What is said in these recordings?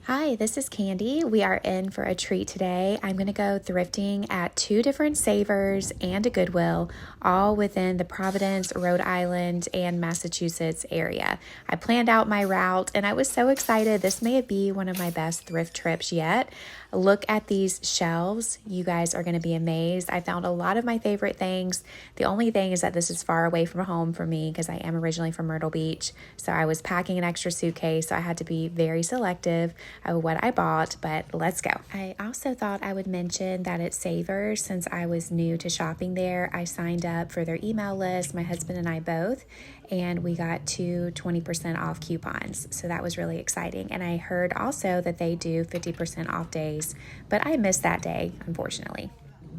Hi, this is Candy. We are in for a treat today. I'm going to go thrifting at 2 different Savers and a Goodwill, all within the Providence, Rhode Island, and Massachusetts area. I planned out my route and I was so excited. This may be one of my best thrift trips yet. Look at these shelves. You guys are going to be amazed. I found a lot of my favorite things. The only thing is that this is far away from home for me because I am originally from Myrtle Beach. So I was packing an extra suitcase, so I had to be very selective of what I bought, but let's go. I also thought I would mention that at Savers, since I was new to shopping there, I signed up for their email list, my husband and I both, and we got 20% off coupons. So that was really exciting. And I heard also that they do 50% off days, but I missed that day, unfortunately.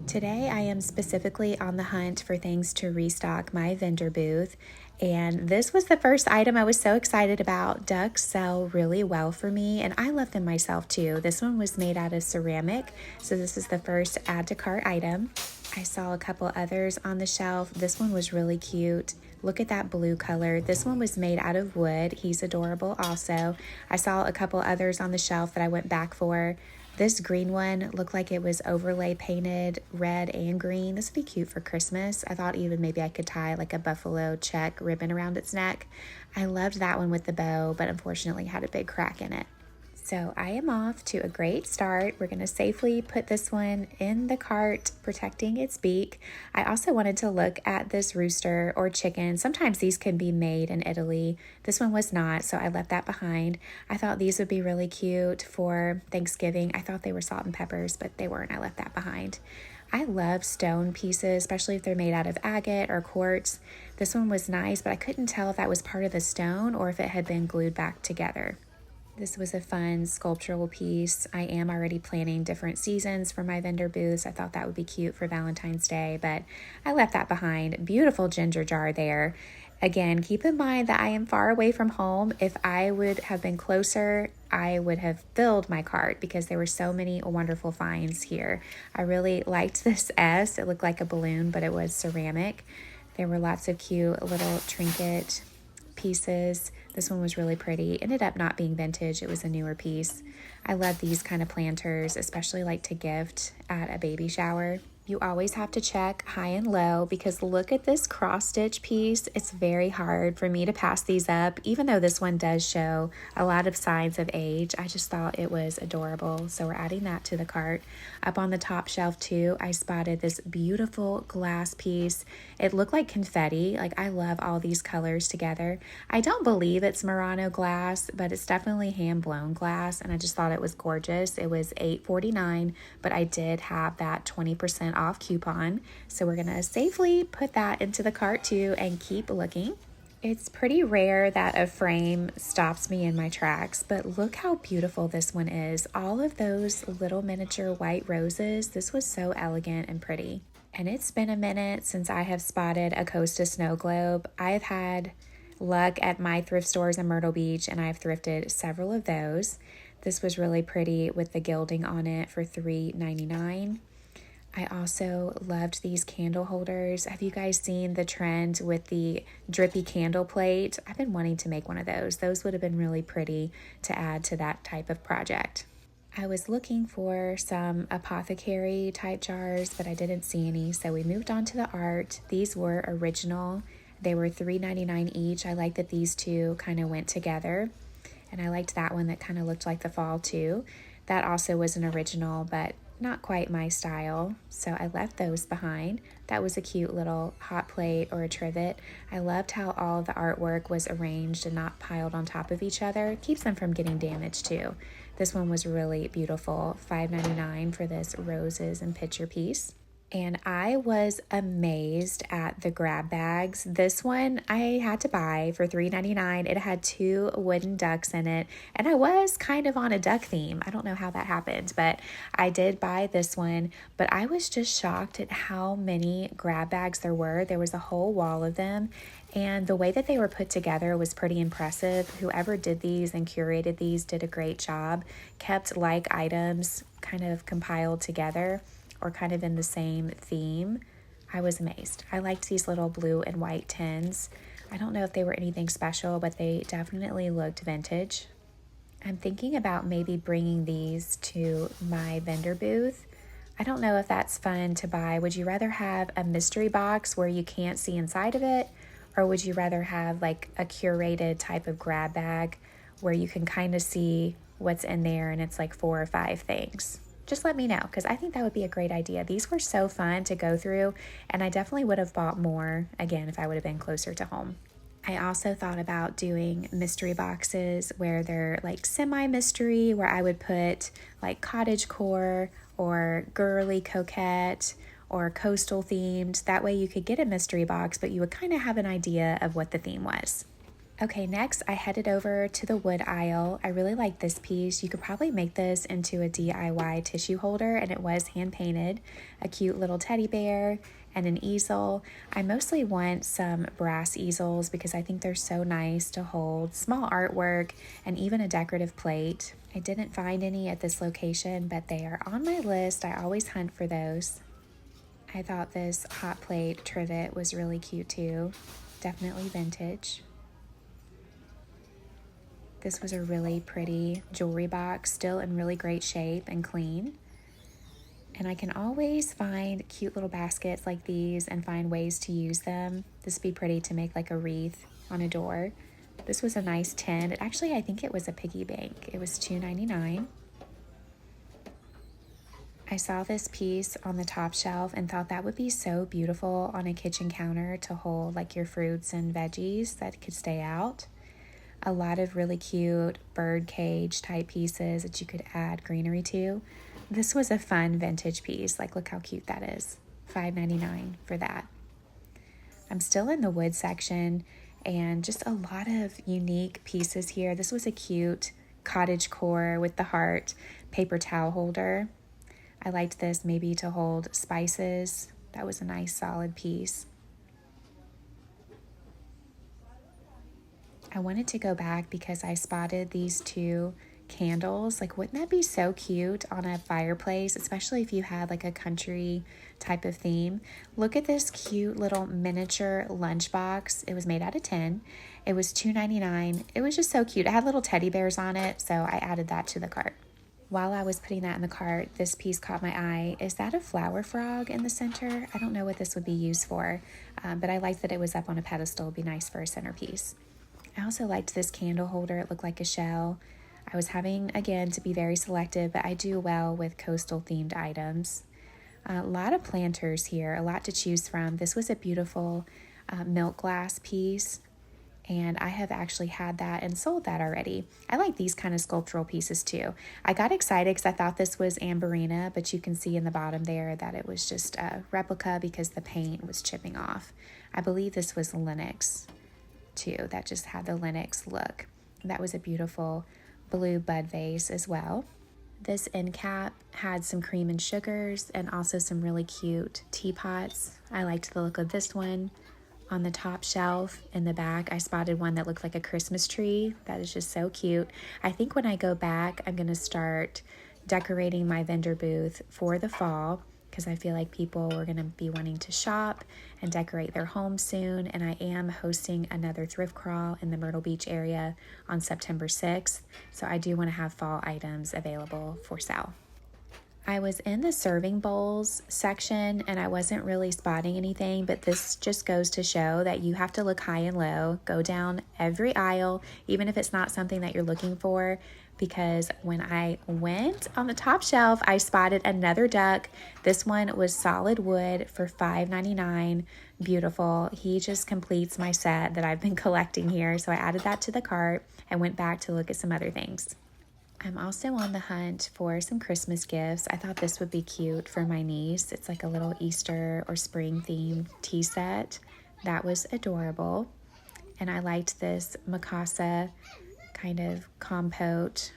Today, I am specifically on the hunt for things to restock my vendor booth, and this was the first item I was so excited about. Ducks sell really well for me, and I love them myself too. This one was made out of ceramic, so this is the first add to cart item. I saw a couple others on the shelf. This one was really cute. Look at that blue color. This one was made out of wood. He's adorable also. I saw a couple others on the shelf that I went back for. This green one looked like it was overlay painted red and green. This would be cute for Christmas. I thought even maybe I could tie like a buffalo check ribbon around its neck. I loved that one with the bow, but unfortunately had a big crack in it. So I am off to a great start. We're going to safely put this one in the cart, protecting its beak. I also wanted to look at this rooster or chicken. Sometimes these can be made in Italy. This one was not, so I left that behind. I thought these would be really cute for Thanksgiving. I thought they were salt and peppers, but they weren't. I left that behind. I love stone pieces, especially if they're made out of agate or quartz. This one was nice, but I couldn't tell if that was part of the stone or if it had been glued back together. This was a fun sculptural piece. I am already planning different seasons for my vendor booths. I thought that would be cute for Valentine's Day, but I left that behind. Beautiful ginger jar there. Again, keep in mind that I am far away from home. If I would have been closer, I would have filled my cart because there were so many wonderful finds here. I really liked this S. It looked like a balloon, but it was ceramic. There were lots of cute little trinket pieces. This one was really pretty. Ended up not being vintage. It was a newer piece. I love these kind of planters, especially like to gift at a baby shower. You always have to check high and low because look at this cross stitch piece. It's very hard for me to pass these up, even though this one does show a lot of signs of age. I just thought it was adorable. So we're adding that to the cart. Up on the top shelf too, I spotted this beautiful glass piece. It looked like confetti. Like I love all these colors together. I don't believe it's Murano glass, but it's definitely hand blown glass. And I just thought it was gorgeous. It was $8.49, but I did have that 20% off coupon. So we're going to safely put that into the cart too and keep looking. It's pretty rare that a frame stops me in my tracks, but look how beautiful this one is. All of those little miniature white roses. This was so elegant and pretty. And it's been a minute since I have spotted a Costa snow globe. I've had luck at my thrift stores in Myrtle Beach and I've thrifted several of those. This was really pretty with the gilding on it for $3.99. I also loved these candle holders. Have you guys seen the trend with the drippy candle plate? I've been wanting to make one of those. Those would have been really pretty to add to that type of project. I was looking for some apothecary type jars, but I didn't see any, so we moved on to the art. These were original. They were $3.99 each. I like that these two kind of went together, and I liked that one that kind of looked like the fall too. That also was an original, but not quite my style, so I left those behind. That was a cute little hot plate or a trivet. I loved how all the artwork was arranged and not piled on top of each other. It keeps them from getting damaged too. This one was really beautiful, $5.99 for this roses and picture piece. And I was amazed at the grab bags. This one I had to buy for $3.99. It had 2 wooden ducks in it, and I was kind of on a duck theme. I don't know how that happened, but I did buy this one. But I was just shocked at how many grab bags there were. There was a whole wall of them, and the way that they were put together was pretty impressive. Whoever did these and curated these did a great job. Kept like items kind of compiled together, or kind of in the same theme. I was amazed. I liked these little blue and white tins. I don't know if they were anything special, but they definitely looked vintage. I'm thinking about maybe bringing these to my vendor booth. I don't know if that's fun to buy. Would you rather have a mystery box where you can't see inside of it? Or would you rather have like a curated type of grab bag where you can kind of see what's in there and it's like 4 or 5 things? Just let me know, because I think that would be a great idea. These were so fun to go through, and I definitely would have bought more, again, if I would have been closer to home. I also thought about doing mystery boxes where they're like semi-mystery, where I would put like cottagecore or girly coquette or coastal themed. That way you could get a mystery box, but you would kind of have an idea of what the theme was. Okay, next I headed over to the wood aisle. I really like this piece. You could probably make this into a DIY tissue holder, and it was hand painted. A cute little teddy bear and an easel. I mostly want some brass easels because I think they're so nice to hold small artwork and even a decorative plate. I didn't find any at this location, but they are on my list. I always hunt for those. I thought this hot plate trivet was really cute too. Definitely vintage. This was a really pretty jewelry box, still in really great shape and clean. And I can always find cute little baskets like these and find ways to use them. This would be pretty to make like a wreath on a door. This was a nice tin. I think it was a piggy bank. It was $2.99. I saw this piece on the top shelf and thought that would be so beautiful on a kitchen counter to hold like your fruits and veggies that could stay out. A lot of really cute bird cage type pieces that you could add greenery to. This was a fun vintage piece. Like, look how cute that is. $5.99 for that. I'm still in the wood section, and just a lot of unique pieces here. This was a cute cottagecore with the heart paper towel holder. I liked this maybe to hold spices. That was a nice solid piece. I wanted to go back because I spotted these 2 candles. Like, wouldn't that be so cute on a fireplace, especially if you had like a country type of theme? Look at this cute little miniature lunchbox. It was made out of tin. It was $2.99. It was just so cute. It had little teddy bears on it, so I added that to the cart. While I was putting that in the cart, this piece caught my eye. Is that a flower frog in the center? I don't know what this would be used for, but I liked that it was up on a pedestal. It'd be nice for a centerpiece. I also liked this candle holder. It looked like a shell. I was having, again, to be very selective, but I do well with coastal themed items. A lot of planters here, a lot to choose from. This was a beautiful milk glass piece, and I have actually had that and sold that already. I like these kind of sculptural pieces too. I got excited because I thought this was Amberina, but you can see in the bottom there that it was just a replica because the paint was chipping off. I believe this was Lenox too. That just had the Lenox look. That was a beautiful blue bud vase as well. This end cap had some cream and sugars and also some really cute teapots. I liked the look of this one. On the top shelf in the back, I spotted one that looked like a Christmas tree. That is just so cute. I think when I go back, I'm going to start decorating my vendor booth for the fall, because I feel like people are going to be wanting to shop and decorate their homes soon. And I am hosting another thrift crawl in the Myrtle Beach area on September 6th. So I do want to have fall items available for sale. I was in the serving bowls section and I wasn't really spotting anything, but this just goes to show that you have to look high and low, go down every aisle, even if it's not something that you're looking for. Because when I went on the top shelf, I spotted another duck. This one was solid wood for $5.99. Beautiful. He just completes my set that I've been collecting here. So I added that to the cart and went back to look at some other things. I'm also on the hunt for some Christmas gifts. I thought this would be cute for my niece. It's like a little Easter or spring themed tea set. That was adorable. And I liked this Mikasa kind of compote.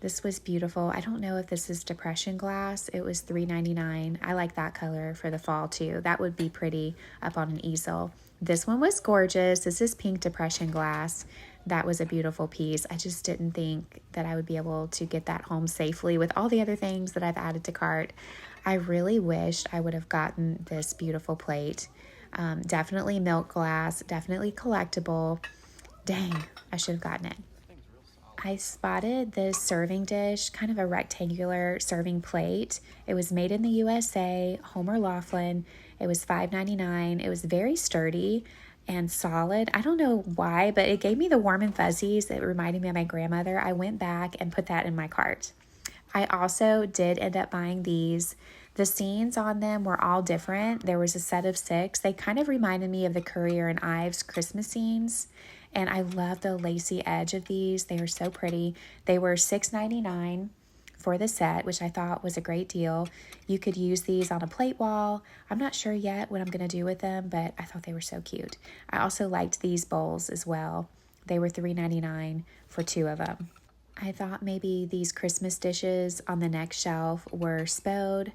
This was beautiful. I don't know if this is depression glass. It was $3.99. I like that color for the fall too. That would be pretty up on an easel. This one was gorgeous. This is pink depression glass. That was a beautiful piece. I just didn't think that I would be able to get that home safely with all the other things that I've added to cart. I really wished I would have gotten this beautiful plate. Definitely milk glass, definitely collectible. Dang, I should have gotten it. I spotted this serving dish, kind of a rectangular serving plate. It was made in the USA, Homer Laughlin. It was $5.99. It was very sturdy and solid. I don't know why, but it gave me the warm and fuzzies. It reminded me of my grandmother. I went back and put that in my cart. I also did end up buying these. The scenes on them were all different. There was a set of 6. They kind of reminded me of the Currier and Ives Christmas scenes. And I love the lacy edge of these. They are so pretty. They were $6.99 for the set, which I thought was a great deal. You could use these on a plate wall. I'm not sure yet what I'm going to do with them, but I thought they were so cute. I also liked these bowls as well. They were $3.99 for 2 of them. I thought maybe these Christmas dishes on the next shelf were Spode.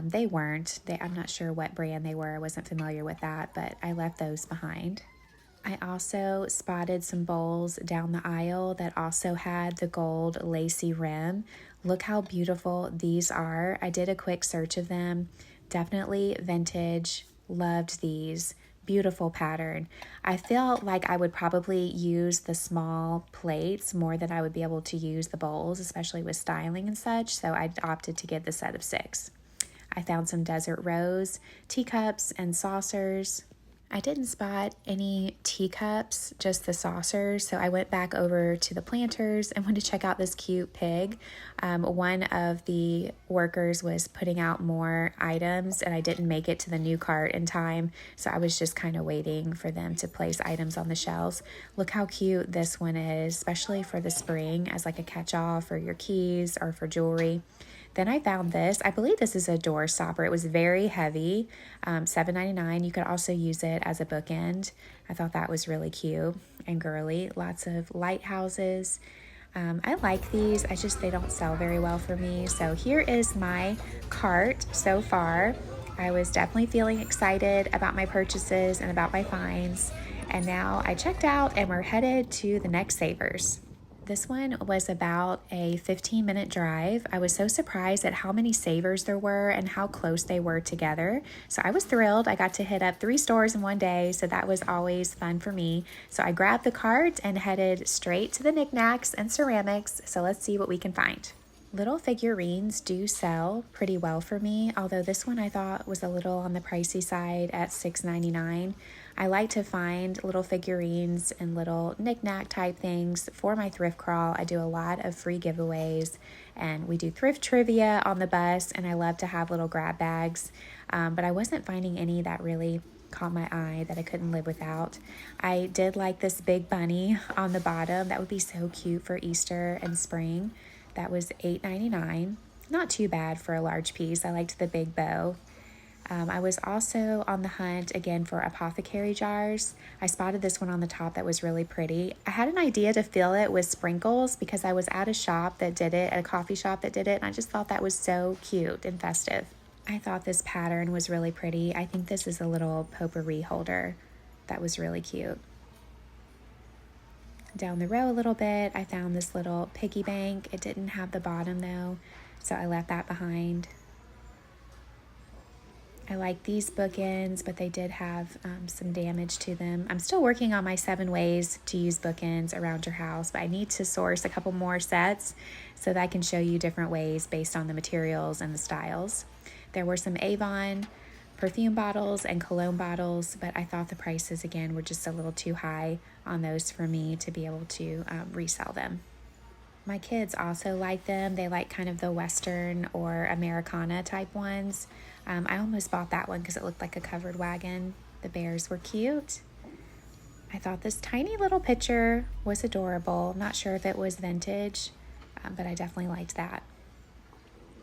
They weren't. I'm not sure what brand they were. I wasn't familiar with that, but I left those behind. I also spotted some bowls down the aisle that also had the gold lacy rim. Look how beautiful these are. I did a quick search of them. Definitely vintage. Loved these. Beautiful pattern. I feel like I would probably use the small plates more than I would be able to use the bowls, especially with styling and such, so I opted to get the set of 6. I found some desert rose, teacups, and saucers. I didn't spot any teacups, just the saucers, so I went back over to the planters and went to check out this cute pig. One of the workers was putting out more items, and I didn't make it to the new cart in time, so I was just kind of waiting for them to place items on the shelves. Look how cute this one is, especially for the spring as like a catch-all for your keys or for jewelry. Then I found this. I believe this is a door stopper. It was very heavy, $7.99. You could also use it as a bookend. I thought that was really cute and girly. Lots of lighthouses. I like these. They don't sell very well for me. So here is my cart so far. I was definitely feeling excited about my purchases and about my finds. And now I checked out and we're headed to the next Savers. This one was about a 15-minute drive. I was so surprised at how many Savers there were and how close they were together. So I was thrilled. I got to hit up 3 stores in one day, so that was always fun for me. So I grabbed the cart and headed straight to the knickknacks and ceramics. So let's see what we can find. Little figurines do sell pretty well for me, although this one I thought was a little on the pricey side at $6.99. I like to find little figurines and little knickknack type things for my thrift crawl. I do a lot of free giveaways, and we do thrift trivia on the bus, and I love to have little grab bags, but I wasn't finding any that really caught my eye that I couldn't live without. I did like this big bunny on the bottom. That would be so cute for Easter and spring. That was $8.99. Not too bad for a large piece. I liked the big bow. I was also on the hunt again for apothecary jars. I spotted this one on the top that was really pretty. I had an idea to fill it with sprinkles because I was at a shop that did it, at a coffee shop that did it, and I just thought that was so cute and festive. I thought this pattern was really pretty. I think this is a little potpourri holder. That was really cute. Down the row a little bit, I found this little piggy bank. It didn't have the bottom though, so I left that behind. I like these bookends, but they did have some damage to them. I'm still working on my 7 ways to use bookends around your house, but I need to source a couple more sets so that I can show you different ways based on the materials and the styles. There were some Avon perfume bottles and cologne bottles, but I thought the prices again were just a little too high on those for me to be able to resell them. My kids also like them. They like kind of the Western or Americana type ones. I almost bought that one because it looked like a covered wagon. The bears were cute. I thought this tiny little picture was adorable. Not sure if it was vintage, but I definitely liked that.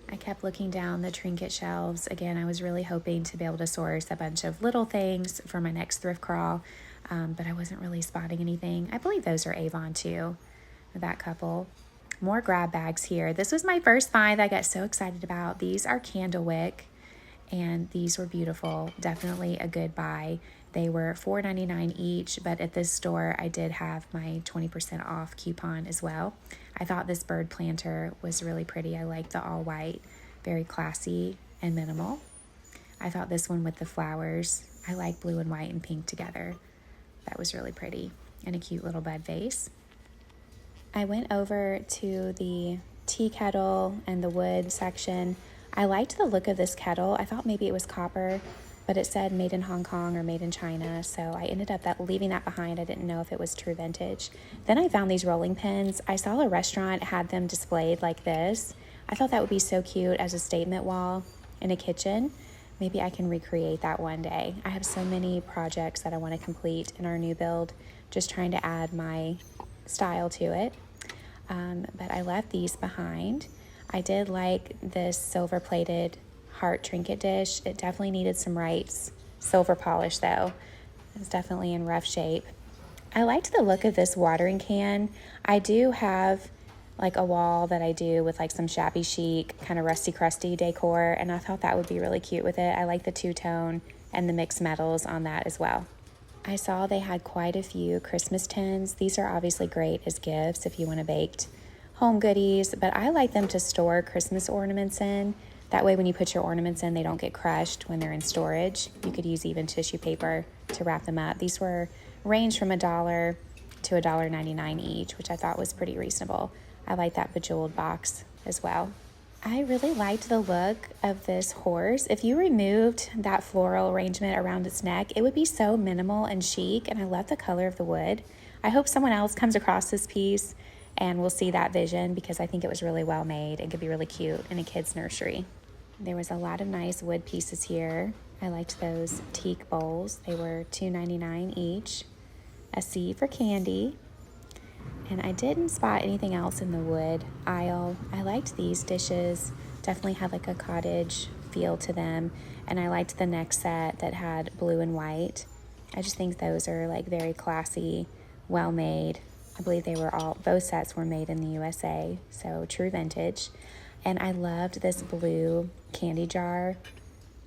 I kept looking down the trinket shelves. Again, I was really hoping to be able to source a bunch of little things for my next thrift crawl, but I wasn't really spotting anything. I believe those are Avon too, that couple. More grab bags here. This was my first find that I got so excited about. These are Candlewick, and these were beautiful. Definitely a good buy. They were $4.99 each, but at this store I did have my 20% off coupon as well. I thought this bird planter was really pretty. I like the all white, very classy and minimal. I thought this one with the flowers, I like blue and white and pink together. That was really pretty, and a cute little bud vase. I went over to the tea kettle and the wood section. I liked the look of this kettle. I thought maybe it was copper, but it said made in Hong Kong or made in China, so I ended up leaving that behind. I didn't know if it was true vintage. Then I found these rolling pins. I saw a restaurant had them displayed like this. I thought that would be so cute as a statement wall in a kitchen. Maybe I can recreate that one day. I have so many projects that I want to complete in our new build, just trying to add my style to it. But I left these behind. I did like this silver plated heart trinket dish. It definitely needed some rights. Silver polish though. It's definitely in rough shape. I liked the look of this watering can. I do have like a wall that I do with like some shabby chic, kind of rusty crusty decor, and I thought that would be really cute with it. I like the two-tone and the mixed metals on that as well. I saw they had quite a few Christmas tins. These are obviously great as gifts if you want to bake home goodies, but I like them to store Christmas ornaments in. That way when you put your ornaments in, they don't get crushed when they're in storage. You could use even tissue paper to wrap them up. These were ranged from $1 to $1.99 each, which I thought was pretty reasonable. I like that bejeweled box as well. I really liked the look of this horse. If you removed that floral arrangement around its neck, it would be so minimal and chic, and I love the color of the wood. I hope someone else comes across this piece and will see that vision, because I think it was really well made and could be really cute in a kid's nursery. There was a lot of nice wood pieces here. I liked those teak bowls. They were $2.99 each. A C for candy. And I didn't spot anything else in the wood aisle. I liked these dishes. Definitely had like a cottage feel to them. And I liked the next set that had blue and white. I just think those are like very classy, well made. I believe both sets were made in the USA, so true vintage. And I loved this blue candy jar.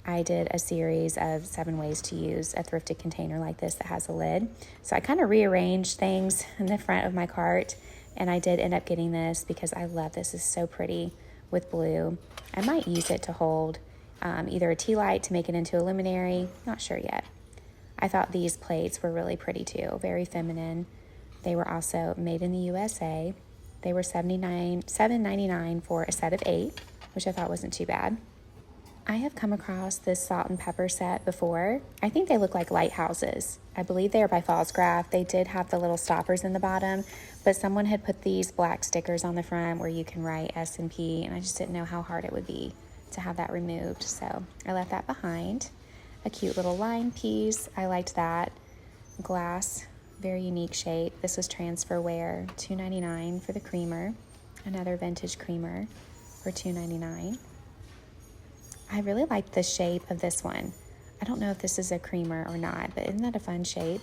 I did a series of 7 ways to use a thrifted container like this that has a lid. So I kind of rearranged things in the front of my cart, and I did end up getting this because I love this. It's so pretty with blue. I might use it to hold either a tea light to make it into a luminary. Not sure yet. I thought these plates were really pretty too, very feminine. They were also made in the USA. They were $7.99 for a set of 8, which I thought wasn't too bad. I have come across this salt and pepper set before. I think they look like lighthouses. I believe they are by Fallscraft. They did have the little stoppers in the bottom, but someone had put these black stickers on the front where you can write S&P, and I just didn't know how hard it would be to have that removed, so I left that behind. A cute little line piece. I liked that. Glass, very unique shape. This was transferware, $2.99 for the creamer. Another vintage creamer for $2.99. I really like the shape of this one. I don't know if this is a creamer or not, but isn't that a fun shape?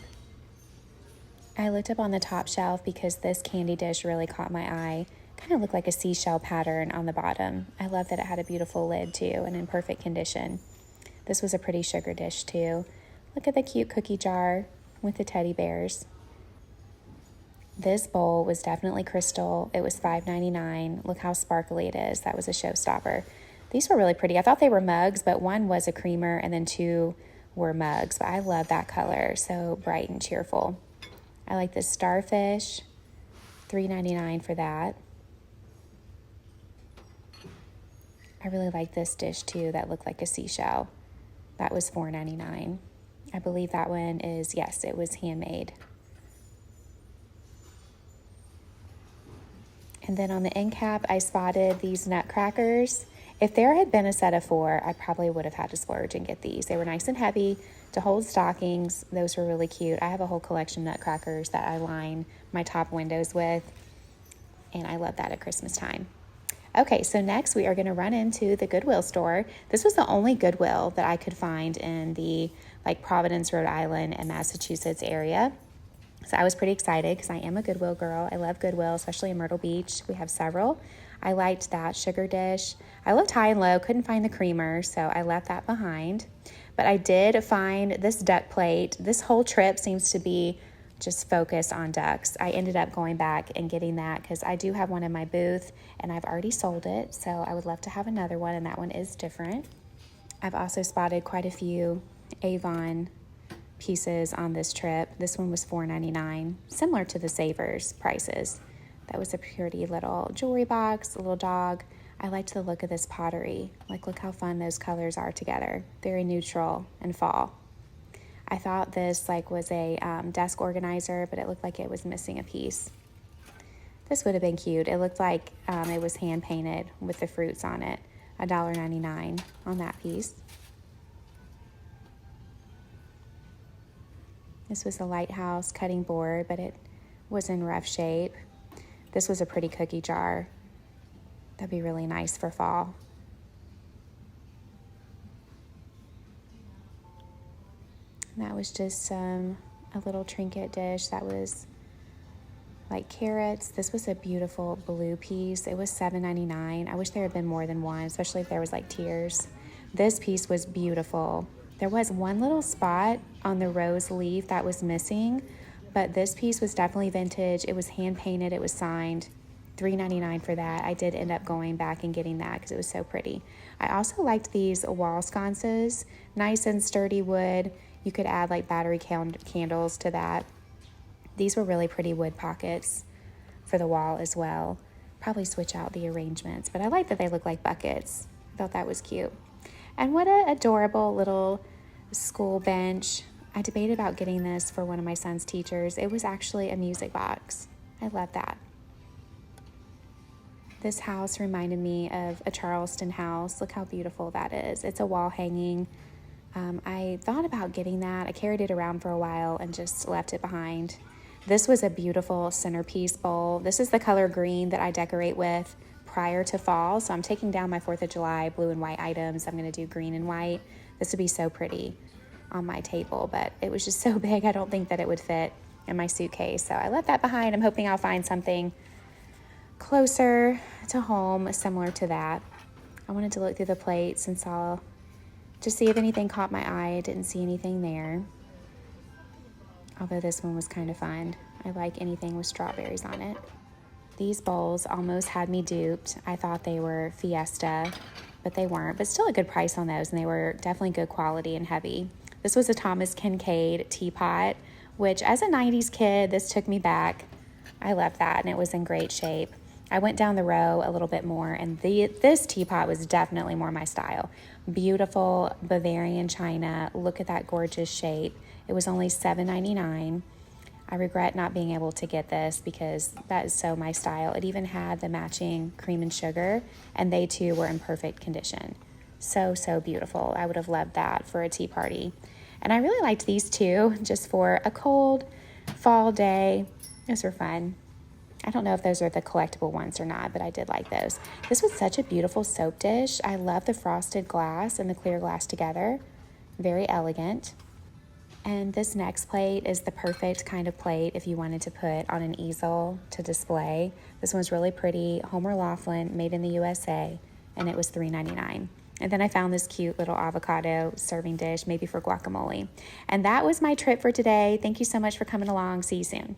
I looked up on the top shelf because this candy dish really caught my eye. Kind of looked like a seashell pattern on the bottom. I love that it had a beautiful lid too and in perfect condition. This was a pretty sugar dish too. Look at the cute cookie jar with the teddy bears. This bowl was definitely crystal. It was $5.99. Look how sparkly it is. That was a showstopper. These were really pretty. I thought they were mugs, but one was a creamer and then 2 were mugs. But I love that color, so bright and cheerful. I like this starfish, $3.99 for that. I really like this dish too that looked like a seashell. That was $4.99. I believe that one is, yes, it was handmade. And then on the end cap, I spotted these nutcrackers. If there had been a set of 4, I probably would have had to splurge and get these. They were nice and heavy to hold stockings. Those were really cute. I have a whole collection of nutcrackers that I line my top windows with, and I love that at Christmas time. Okay, so next we are going to run into the Goodwill store. This was the only Goodwill that I could find in the Providence, Rhode Island, and Massachusetts area. So I was pretty excited because I am a Goodwill girl. I love Goodwill, especially in Myrtle Beach. We have several. I liked that sugar dish. I looked high and low, couldn't find the creamer, so I left that behind. But I did find this duck plate. This whole trip seems to be just focused on ducks. I ended up going back and getting that because I do have one in my booth and I've already sold it, so I would love to have another one, and that one is different. I've also spotted quite a few Avon pieces on this trip. This one was $4.99, similar to the Savers prices. That was a pretty little jewelry box, a little dog. I liked the look of this pottery. Like, look how fun those colors are together. Very neutral and fall. I thought this was a desk organizer, but it looked like it was missing a piece. This would have been cute. It looked like it was hand painted with the fruits on it. $1.99 on that piece. This was a lighthouse cutting board, but it was in rough shape. This was a pretty cookie jar. That'd be really nice for fall. And that was just a little trinket dish that was like carrots. This was a beautiful blue piece. It was $7.99. I wish there had been more than one, especially if there was like tiers. This piece was beautiful. There was one little spot on the rose leaf that was missing, but this piece was definitely vintage. It was hand painted. It was signed. $3.99 for that. I did end up going back and getting that because it was so pretty. I also liked these wall sconces. Nice and sturdy wood. You could add like battery candles to that. These were really pretty wood pockets for the wall as well. Probably switch out the arrangements, but I like that they look like buckets. I thought that was cute. And what an adorable little school bench. I debated about getting this for one of my son's teachers. It was actually a music box. I love that. This house reminded me of a Charleston house. Look how beautiful that is. It's a wall hanging. I thought about getting that. I carried it around for a while and just left it behind. This was a beautiful centerpiece bowl. This is the color green that I decorate with prior to fall. So I'm taking down my 4th of July blue and white items. I'm going to do green and white. This would be so pretty on my table, but it was just so big. I don't think that it would fit in my suitcase. So I left that behind. I'm hoping I'll find something closer to home, similar to that. I wanted to look through the plates and saw to see if anything caught my eye. I didn't see anything there. Although this one was kind of fun. I like anything with strawberries on it. These bowls almost had me duped. I thought they were Fiesta, but they weren't. But still a good price on those, and they were definitely good quality and heavy. This was a Thomas Kincaid teapot, which as a 90s kid, this took me back. I loved that, and it was in great shape. I went down the row a little bit more, and this teapot was definitely more my style. Beautiful Bavarian china. Look at that gorgeous shape. It was only $7.99. I regret not being able to get this because that is so my style. It even had the matching cream and sugar, and they too were in perfect condition. So, so beautiful. I would have loved that for a tea party. And I really liked these two just for a cold fall day. Those were fun. I don't know if those are the collectible ones or not, but I did like those. This was such a beautiful soap dish. I love the frosted glass and the clear glass together. Very elegant. And this next plate is the perfect kind of plate if you wanted to put on an easel to display. This one's really pretty. Homer Laughlin, made in the USA, and it was $3.99. And then I found this cute little avocado serving dish, maybe for guacamole. And that was my trip for today. Thank you so much for coming along. See you soon.